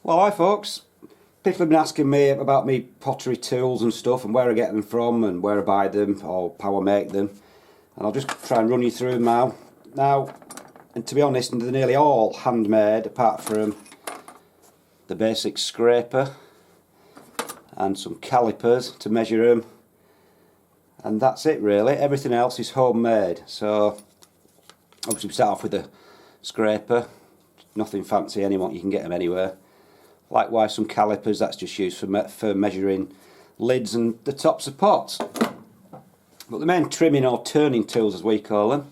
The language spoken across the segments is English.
Well, hi folks. People have been asking me about me pottery tools and stuff and where I get them from and where I buy them or how I make them. And I'll just try and run you through them now. And to be honest, they're nearly all handmade apart from the basic scraper and some calipers to measure them. And that's it really. Everything else is homemade. So obviously we start off with a scraper. Nothing fancy, anyone, you can get them anywhere. Likewise some calipers, that's just used for measuring lids and the tops of pots. But the main trimming or turning tools, as we call them,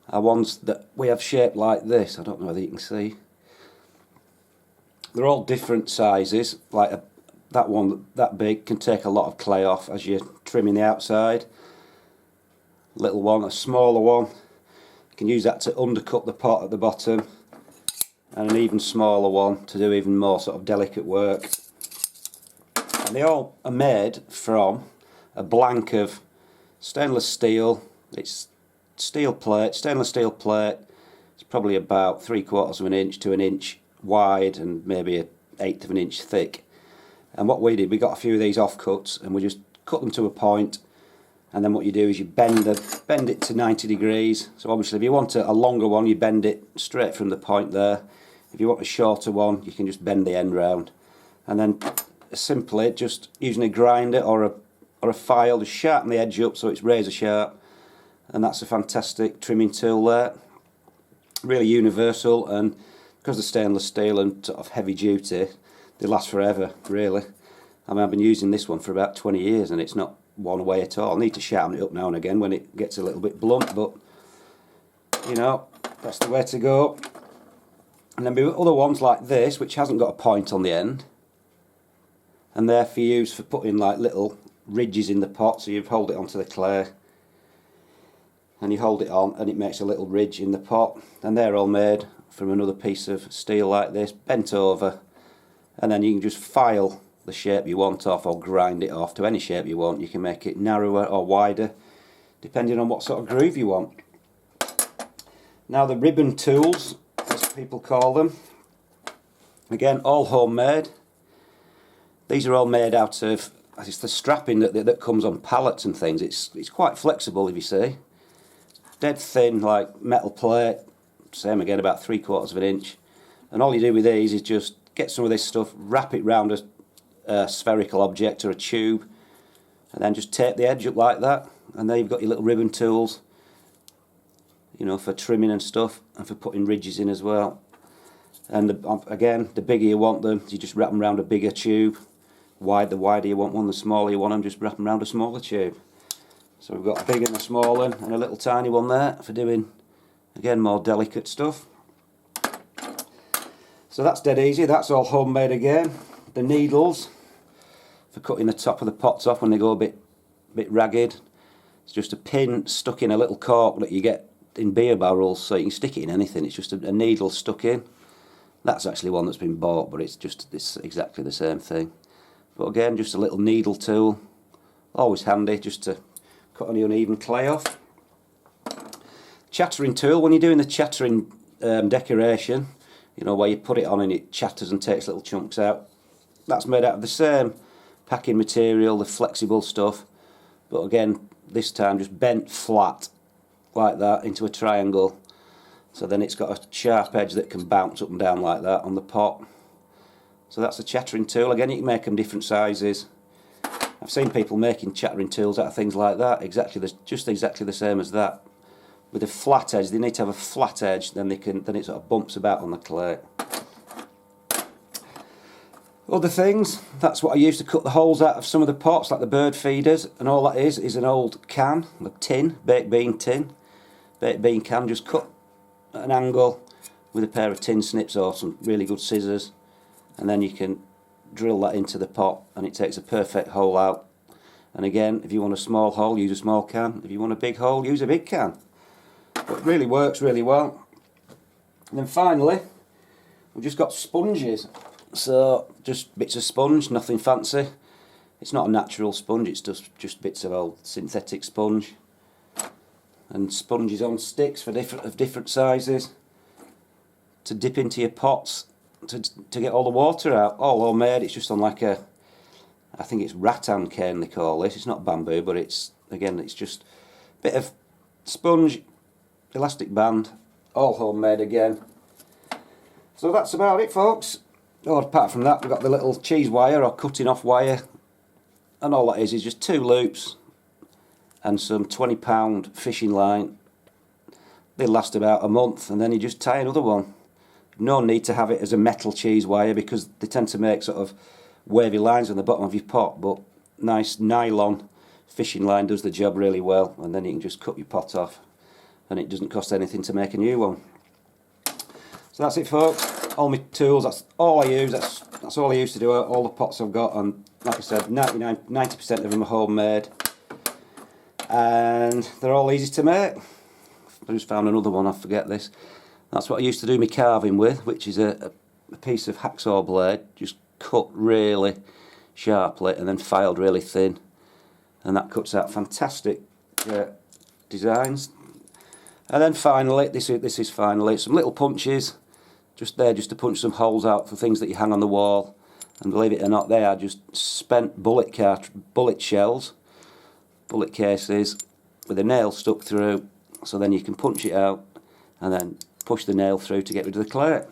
are ones that we have shaped like this. I don't know whether you can see. They're all different sizes. Like that one, that big, can take a lot of clay off as you're trimming the outside. Little one, a smaller one, you can use that to undercut the pot at the bottom. And an even smaller one to do even more sort of delicate work. And they all are made from a blank of stainless steel. It's stainless steel plate. It's probably about 3/4 of an inch to an inch wide and maybe an 1/8 of an inch thick. And what we did, we got a few of these offcuts and we just cut them to a point. And then what you do is you bend it to 90 degrees. So obviously if you want a longer one, you bend it straight from the point there. If you want a shorter one, you can just bend the end round. And then simply just using a grinder or a file to sharpen the edge up so it's razor sharp. And that's a fantastic trimming tool there. Really universal, and because they're stainless steel and sort of heavy duty, they last forever really. I mean, I've been using this one for about 20 years and it's not worn away at all. I need to sharpen it up now and again when it gets a little bit blunt, but you know, that's the way to go. And then there are other ones like this which hasn't got a point on the end, and they're for use for putting like little ridges in the pot. So you hold it onto the clay and you hold it on and it makes a little ridge in the pot, and they're all made from another piece of steel like this, bent over, and then you can just file the shape you want off or grind it off to any shape you want. You can make it narrower or wider depending on what sort of groove you want. Now the ribbon tools, as people call them, again all homemade. These are all made out of, it's the strapping that comes on pallets and things. It's quite flexible, if you see. Dead thin like metal plate, same again, about 3/4 of an inch. And all you do with these is just get some of this stuff, wrap it round a spherical object or a tube, and then just tape the edge up like that, and there you've got your little ribbon tools, you know, for trimming and stuff, and for putting ridges in as well. And again, the bigger you want them, you just wrap them around a bigger tube. The wider you want one, the smaller you want them, just wrap them around a smaller tube. So we've got a big and a small one, and a little tiny one there for doing, again, more delicate stuff. So that's dead easy, that's all homemade again. The needles for cutting the top of the pots off when they go a bit ragged. It's just a pin stuck in a little cork that you get in beer barrels, so you can stick it in anything. It's just a needle stuck in. That's actually one that's been bought, but it's exactly the same thing. But again, just a little needle tool, always handy just to cut any uneven clay off. Chattering tool, when you're doing the chattering decoration, you know, where you put it on and it chatters and takes little chunks out, that's made out of the same packing material, the flexible stuff, but again this time just bent flat like that into a triangle, so then it's got a sharp edge that can bounce up and down like that on the pot. So that's a chattering tool. Again, you can make them different sizes. I've seen people making chattering tools out of things like that, just exactly the same as that, with a flat edge. They need to have a flat edge, then it sort of bumps about on the clay. Other things, that's what I use to cut the holes out of some of the pots, like the bird feeders, and all that is an old can, a tin, baked bean tin. Baked bean can, just cut at an angle with a pair of tin snips or some really good scissors, and then you can drill that into the pot and it takes a perfect hole out. And again, if you want a small hole, use a small can. If you want a big hole, use a big can. But it really works really well. And then finally, we've just got sponges. So just bits of sponge, nothing fancy. It's not a natural sponge, it's just bits of old synthetic sponge. And sponges on sticks of different sizes to dip into your pots to get all the water out. All homemade. It's just on like a, I think it's rattan cane they call this. It's not bamboo, but it's, again, it's just a bit of sponge, elastic band, all homemade again. So that's about it, folks. Oh, apart from that, we've got the little cheese wire or cutting off wire, and all that is just 2 loops and some £20 fishing line. They last about a month, and then you just tie another one. No need to have it as a metal cheese wire because they tend to make sort of wavy lines on the bottom of your pot, but nice nylon fishing line does the job really well, and then you can just cut your pot off and it doesn't cost anything to make a new one. So that's it, folks. All my tools, that's all I use, that's all I use to do all the pots I've got, and like I said, 90% of them are homemade and they're all easy to make. I just found another one, I forget this. That's what I used to do my carving with, which is a piece of hacksaw blade, just cut really sharply and then filed really thin, and that cuts out fantastic designs. And then finally, this is finally some little punches, just there just to punch some holes out for things that you hang on the wall. And believe it or not, they are just spent bullet shells, bullet cases with a nail stuck through, so then you can punch it out and then push the nail through to get rid of the clay.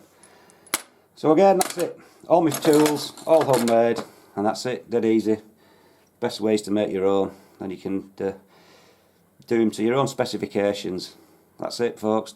So again, that's it. All my tools, all homemade, and that's it, dead easy. Best ways to make your own, and you can do them to your own specifications. That's it, folks.